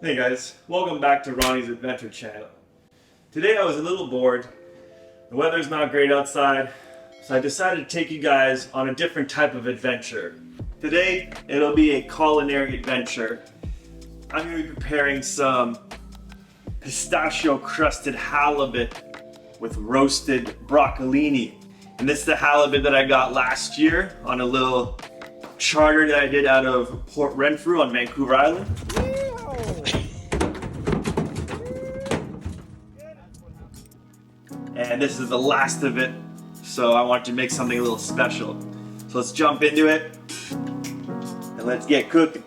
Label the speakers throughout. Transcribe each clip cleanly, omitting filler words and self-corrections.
Speaker 1: Hey guys, welcome back to Ronnie's Adventure Channel. Today I was a little bored, the weather's not great outside, so I decided to take you guys on a different type of adventure. Today it'll be a culinary adventure. I'm going to be preparing some pistachio crusted halibut with roasted broccolini. And this is the halibut that I got last year on a little charter that I did out of Port Renfrew on Vancouver Island. And this is the last of it, so I wanted to make something a little special. So let's jump into it, and let's get cooking.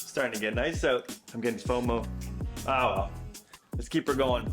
Speaker 1: Starting to get nice out. I'm getting FOMO. Ah well, let's keep her going.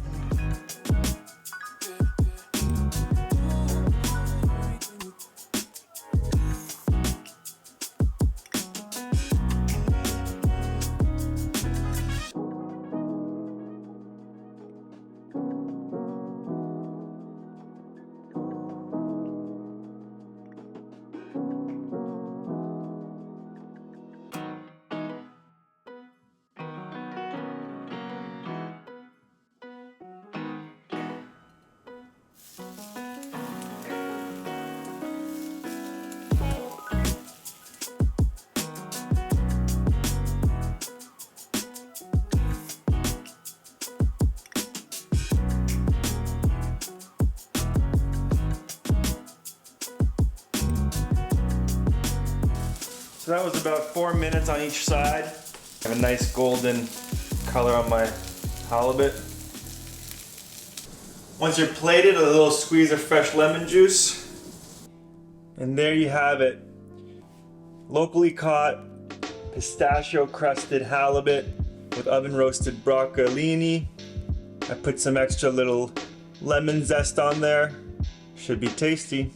Speaker 1: So that was about 4 minutes on each side. I have a nice golden color on my halibut. Once you're plated, a little squeeze of fresh lemon juice. And there you have it. Locally caught pistachio crusted halibut with oven roasted broccolini. I put some extra little lemon zest on there. Should be tasty.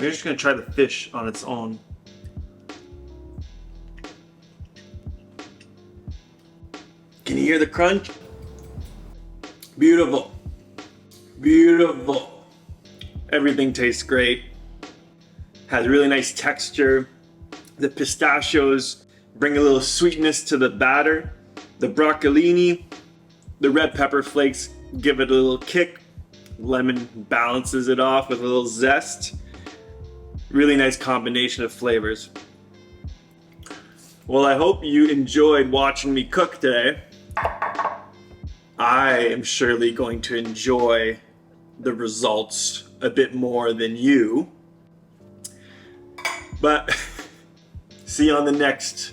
Speaker 1: We're just gonna try the fish on its own. Can you hear the crunch? Beautiful. Beautiful. Everything tastes great. Has really nice texture. The pistachios bring a little sweetness to the batter. The broccolini, the red pepper flakes give it a little kick. Lemon balances it off with a little zest. Really nice combination of flavors. Well, I hope you enjoyed watching me cook today. I am surely going to enjoy the results a bit more than you. But see you on the next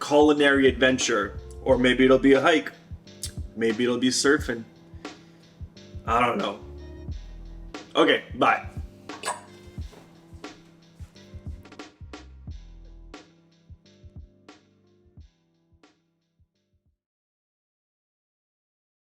Speaker 1: culinary adventure. Or maybe it'll be a hike. Maybe it'll be surfing. I don't know. Okay, bye.